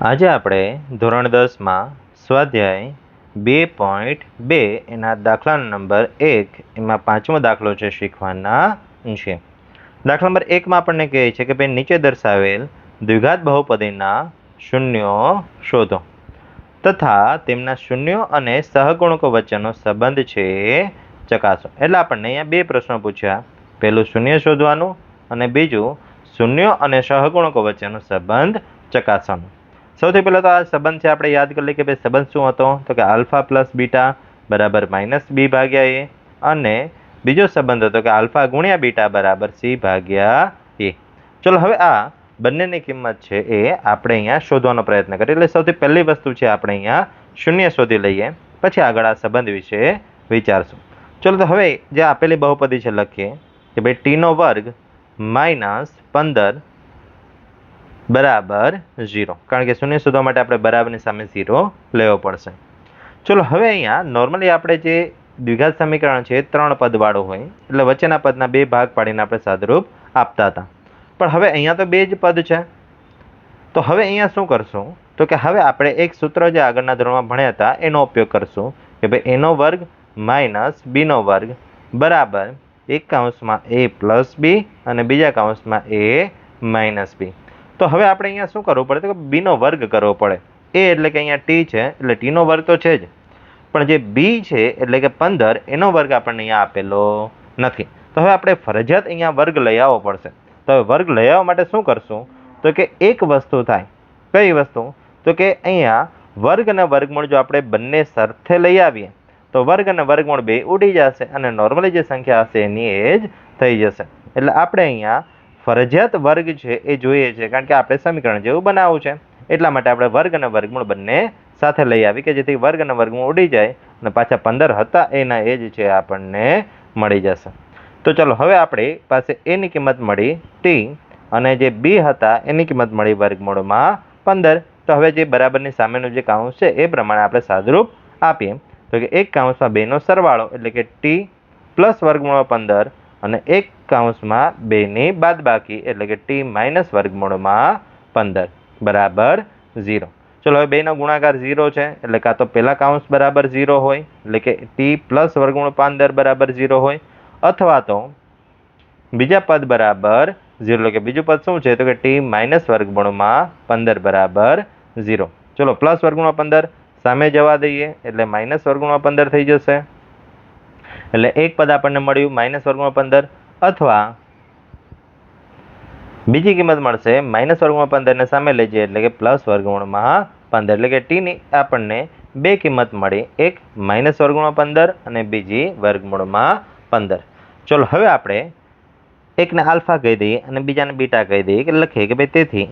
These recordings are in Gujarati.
આજે આપણે ધોરણ 10માં સ્વાધ્યાય 2.2 એના દાખલા નંબર 1 એમાં પાંચમો દાખલો છે શીખવાના છે. દાખલા નંબર 1માં આપણને કહે છે કે ભાઈ નીચે દર્શાવેલ દ્વિઘાત બહુપદીના શૂન્યો શોધો તથા તેમના શૂન્યો અને સહગુણકો વચ્ચેનો સંબંધ છે ચકાસો. એટલે આપણને અહીંયા બે પ્રશ્નો પૂછ્યા. પહેલું શૂન્ય શોધવાનું અને બીજું શૂન્યો અને સહગુણકો વચ્ચેનો સંબંધ ચકાસવાનો. સૌથી પહેલા તો આ સંબંધ છે આપણે યાદ કરી લઈએ કે ભાઈ સંબંધ શું હતો તો કે આલ્ફા પ્લસ બીટા બરાબર -b ભાગ્યા એ અને બીજો સંબંધ હતો કે આલ્ફા ગુણ્યા બીટા બરાબર c ભાગ્યા એ. ચલો હવે આ બંનેની કિંમત છે એ આપણે અહીંયા શોધવાનો પ્રયત્ન કરીએ. એટલે સૌથી પહેલી વસ્તુ છે આપણે અહીંયા શૂન્ય શોધી લઈએ, પછી આગળ આ સંબંધ વિશે વિચારશું. ચલો તો હવે જે આપેલી બહુપદી છે લખીએ કે ભાઈ ટીનો વર્ગ -15 બરાબર 0, કારણ કે શૂન્ય શોધવા માટે આપણે બરાબરની સામે 0 લેવો પડશે. ચલો હવે અહીંયા નોર્મલી આપણે જે દ્વિઘાત સમીકરણ છે 3 પદવાળું હોય એટલે વચ્ચેના પદના 2 ભાગ પાડીને આપણે સાદુરૂપ આપતા હતા, પણ હવે અહીંયા તો 2 જ પદ છે. તો હવે અહીંયા શું કરશું તો કે હવે આપણે એક સૂત્ર જે આગળના ધોરણમાં ભણ્યા હતા એનો ઉપયોગ કરશું કે ભાઈ એનો વર્ગ માઇનસ બીનો વર્ગ બરાબર એક કૌંસમાં a પ્લસ બી અને બીજા કૌંસમાં a માઇનસ બી. તો હવે આપણે અહીંયા શું કરવું પડે તો કે બીનો વર્ગ કરવો પડે. એ એટલે કે અહીંયા ટી છે એટલે ટીનો વર્ગ તો છે જ, પણ જે બી છે એટલે કે 15 એનો વર્ગ આપણને અહીંયા આપેલો નથી. તો હવે આપણે ફરજિયાત અહીંયા વર્ગ લઈ આવવો પડશે. તો હવે વર્ગ લઈ આવવા માટે શું કરશું તો કે એક વસ્તુ થાય. કઈ વસ્તુ તો કે અહીંયા વર્ગ અને વર્ગમૂળ જો આપણે બંને સરખે લઈ આવીએ તો વર્ગ અને વર્ગમૂળ બે ઉડી જશે અને નોર્મલી જે સંખ્યા હશે એની એ જ થઈ જશે. એટલે આપણે અહીંયા ફરજિયાત વર્ગ છે એ જોઈએ છે, કારણ કે આપણે સમીકરણ જેવું બનાવવું છે. એટલા માટે આપણે વર્ગ અને વર્ગમૂળ બંને સાથે લઈ આવી કે જેથી વર્ગ અને વર્ગમૂળ ઉડી જાય અને પાછા 15 હતા એના એ જ છે આપણને મળી જશે. તો ચલો હવે આપણી પાસે એની કિંમત મળી ટી અને જે બી હતા એની કિંમત મળી વર્ગમૂળમાં 15. તો હવે જે બરાબરની સામેનું જે કાઉન્સ છે એ પ્રમાણે આપણે સાદુરૂપ આપીએ તો કે એક કાઉન્સમાં 2નો સરવાળો એટલે કે ટી પ્લસ વર્ગમૂળમાં 15 અને એક કાઉન્સમાં 2ની બાદબાકી એટલે કે ટી માઇનસ વર્ગમૂળમાં 15 બરાબર 0. ચલો હવે 2નો ગુણાકાર 0 છે એટલે કાં તો પહેલા કાઉન્સ બરાબર 0 હોય એટલે કે ટી પ્લસ વર્ગમૂળ 15 બરાબર 0 હોય, અથવા તો બીજા પદ બરાબર 0 એટલે કે બીજું પદ શું છે તો કે ટી માઇનસ વર્ગમૂળમાં 15 બરાબર 0. ચલો પ્લસ વર્ગમૂળમાં 15 સામે જવા દઈએ એટલે માઇનસ વર્ગમૂળમાં 15 થઈ જશે. એટલે એક પદ આપણને મળ્યું માઇનસ વર્ગમૂળમાં 15, અથવા બીજી કિંમત મળશે માઇનસ વર્ગમૂળમાં 15 ને સામે લઈ જઈએ એટલે કે પ્લસ વર્ગમૂળમાં 15. એટલે કે ટીની આપણને બે કિંમત મળી, એક માઇનસ વર્ગમૂળમાં 15 અને બીજી વર્ગમૂળમાં 15. ચલો હવે આપણે એકને આલ્ફા કહી દઈએ અને બીજાને બીટા કહી દઈએ કે લખીએ કે ભાઈ તેથી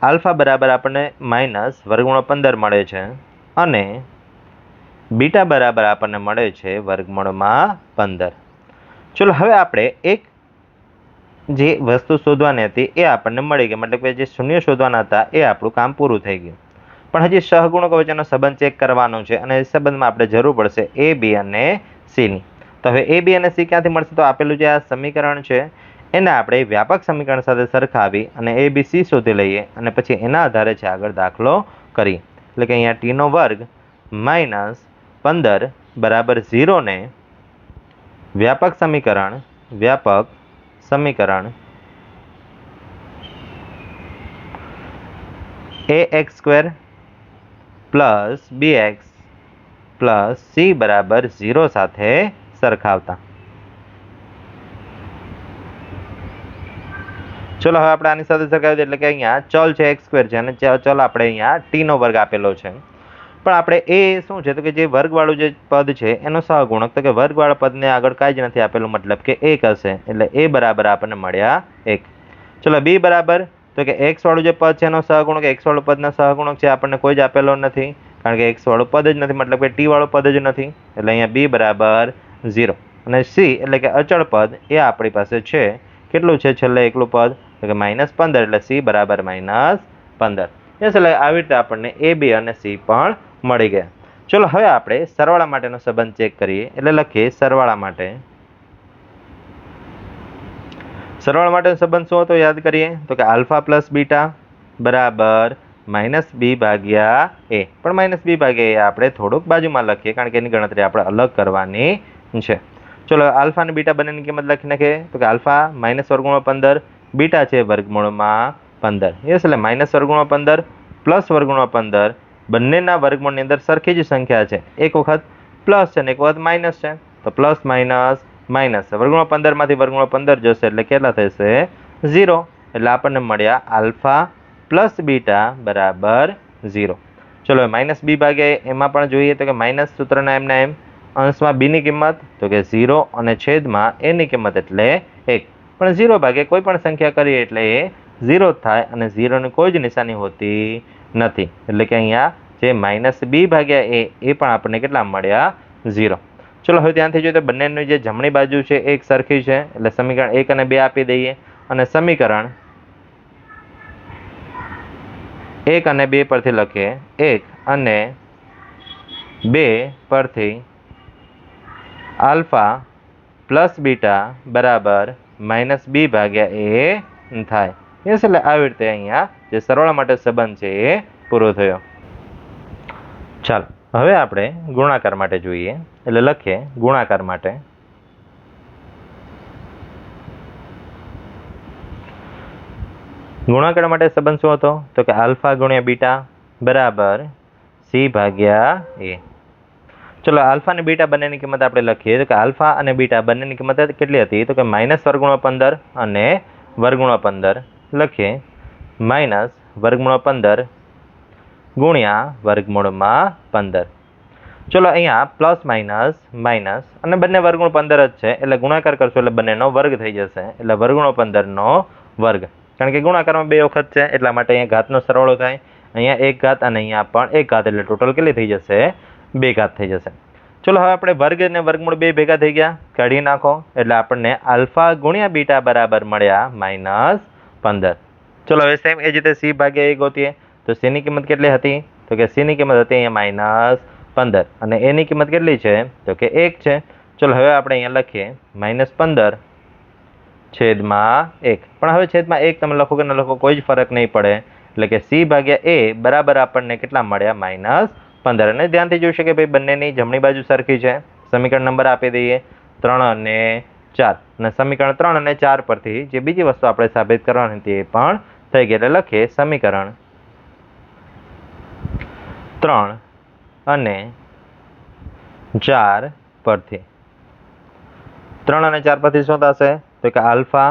આલ્ફા બરાબર આપણને માઇનસ વર્ગમૂળમાં 15 મળે છે અને બીટા બરાબર આપણને મળે છે વર્ગમૂળમાં 15. ચલો હવે આપણે એક જે વસ્તુ શોધવાની હતી એ આપણને મળી ગઈ, મતલબ કે જે શૂન્ય શોધવાના હતા એ આપણું કામ પૂરું થઈ ગયું. પણ હજી સહગુણકો વચ્ચેનો સંબંધ ચેક કરવાનો છે અને એ સંબંધમાં આપણે જરૂર પડશે એ બી અને સીની. તો હવે એ બી અને સી ક્યાંથી મળશે તો આપેલું જે આ સમીકરણ છે એને આપણે વ્યાપક સમીકરણ સાથે સરખાવી અને એ બી સી શોધી લઈએ અને પછી એના આધારે છે આગળ દાખલો કરીએ. એટલે કે અહીંયા ટીનો વર્ગ માઇનસ 15 બરાબર 0 ને વ્યાપક સમીકરણ ax² plus bx plus c બરાબર 0 સાથે સરખાવતા. ચલો હવે આપણે આની સાથે સરખાવી દઈએ એટલે કે અહીંયા ચલ છે x² છે અને ચલ આપણે અહીંયા ટીનો વર્ગ આપેલો છે, પણ આપણે એ શું છે તો કે જે વર્ગવાળું જે પદ છે એનો સહગુણક તો કે વર્ગવાળા પદને આગળ કાંઈ જ નથી આપેલું, મતલબ કે 1 હશે એટલે એ બરાબર આપણને મળ્યા 1. ચલો બી બરાબર તો કે એક્સ વાળું જે પદ છે એનો સહગુણક એક્સ વાળું પદના સહગુણક છે આપણને કોઈ જ આપેલો નથી, કારણ કે એક્સ વાળું પદ જ નથી, મતલબ કે ટી વાળું પદ જ નથી. એટલે અહીંયા બી બરાબર 0 અને સી એટલે કે અચળ પદ એ આપણી પાસે છે. કેટલું છે છેલ્લે એકલું પદ તો કે -15 એટલે સી બરાબર -15. એટલે આવી રીતે આપણને એ બી અને સી પણ મળી ગયા. ચલો હવે આપણે સરવાળા માટેનો સંબંધ ચેક કરીએ એટલે લખીએ સરવાળા માટેનો સંબંધ શું હતો યાદ કરીએ તો કે આલ્ફા પ્લસ બીટા બરાબર માઇનસ બી ભાગ્યા એ, પણ માઇનસ બી ભાગ્યા એ આપણે થોડુંક બાજુમાં લખીએ કારણ કે એની ગણતરી આપણે અલગ કરવાની છે. ચલો આલ્ફા અને બીટા બંનેની કિંમત લખી નાખીએ. તો કે આલ્ફા માઇનસ વર્ગમૂળમાં 15, બીટા છે વર્ગમૂળમાં 15. યસ, એટલે માઇનસ વર્ગમૂળમાં 15 પ્લસ વર્ગમૂળમાં 15 બંનેના વર્ગમૂળની અંદર સરખી જ સંખ્યા છે. એક વખત પ્લસ છે ને એક વખત માઇનસ છે, તો પ્લસ માઇનસ માઇનસ વર્ગમૂળમાં 15 માંથી વર્ગમૂળમાં 15 જશે એટલે કેટલા થશે? 0. એટલે આપણને મળ્યા આલ્ફા પ્લસ બીટા બરાબર 0. ચલો માઇનસ બી ભાગ્યા એમાં પણ જોઈએ તો કે માઇનસ સૂત્રના એમના એમ, અંશમાં બીની કિંમત તો કે 0 અને છેદમાં એની કિંમત એટલે 1. પણ 0 ભાગ્યા કોઈ પણ સંખ્યા કરીએ એટલે એ 0 થાય અને 0ની કોઈ જ નિશાની હોતી નથી. એટલે કે અહીંયા જે માઇનસ બી ભાગ્યા એ પણ આપણને કેટલા મળ્યા? 0. ચલો હવે ધ્યાનથી જોઈએ તો બંનેની જે જમણી બાજુ છે એક સરખી છે એટલે સમીકરણ 1 અને 2 આપી દઈએ અને સમીકરણ 1 અને 2 પરથી લખીએ. 1 અને 2 પરથી આલ્ફા પ્લસ બીટા બરાબર માઇનસ બી ભાગ્યા એ થાય. યસ, એટલે આવી રીતે અહીંયા જે સરવાળા માટે સંબંધ છે એ પૂરો થયો. ચાલો હવે આપણે ગુણાકાર માટે જોઈએ. એટલે લખીએ ગુણાકાર માટે. ગુણાકાર માટે સંબંધ શું હતો? તો કે આલ્ફા ગુણ્યા બીટા બરાબર સી ભાગ્યા એ. ચલો આલ્ફા અને બીટા બંનેની કિંમત આપણે લખીએ. તો કે આલ્ફા અને બીટા બંનેની કિંમત કેટલી હતી? તો કે માઇનસ વર્ગમૂળમાં 15 અને વર્ગમૂળમાં 15 લખીએ. માઇનસ વર્ગમૂળમાં 15 ગુણ્યા વર્ગમૂળમાં 15. ચલો અહીંયા પ્લસ માઇનસ માઇનસ અને બંને વર્ગમૂળ 15 જ છે એટલે ગુણાકાર કરશો એટલે બંનેનો વર્ગ થઈ જશે. એટલે વર્ગમૂળ 15નો વર્ગ, કારણ કે ગુણાકારમાં 2 વખત છે એટલા માટે અહીંયા ઘાતનો સરવાળો થાય. અહીંયા 1 ઘાત અને અહીંયા પણ 1 ઘાત એટલે ટોટલ કેટલી થઈ જશે? 2 ઘાત થઈ જશે. ચલો હવે આપણે વર્ગ અને વર્ગમૂળ 2 ભેગા થઈ ગયા, કાઢી નાખો એટલે આપણને આલ્ફા ગુણ્યા બીટા બરાબર મળ્યા -15. ચલો હવે સેમ એ જ રીતે સી ભાગ્યા એ ગોતીએ. તો સીની કિંમત કેટલી હતી? તો કે સીની કિંમત હતી અહીંયા -15 અને એની કિંમત કેટલી છે? તો કે 1 છે. ચલો હવે આપણે અહીંયા લખીએ -15 છેદમાં 1. પણ હવે છેદમાં 1 તમે લખો કે ન લખો કોઈ જ ફરક નહીં પડે. એટલે કે સી ભાગ્યા એ બરાબર આપણને કેટલા મળ્યા? -15. અને ધ્યાનથી જોઈ શકે ભાઈ બંનેની જમણી બાજુ સરખી છે. સમીકરણ નંબર આપી દઈએ 3 અને 4 અને સમીકરણ 3 અને 4 પરથી જે બીજી વસ્તુ આપણે સાબિત કરવાની હતી એ પણ થઈ ગઈ. એટલે લખીએ સમીકરણ 3 અને 4 પરથી. 3 અને 4 પરથી શું થશે? તો કે આલ્ફા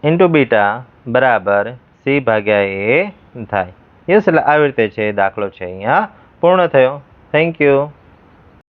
ઇન્ટુ બીટા બરાબર સી ભાગ્યા એ થાય. યસ, એટલે આવી રીતે છે દાખલો છે અહીંયા પૂર્ણ થયો. Thank you.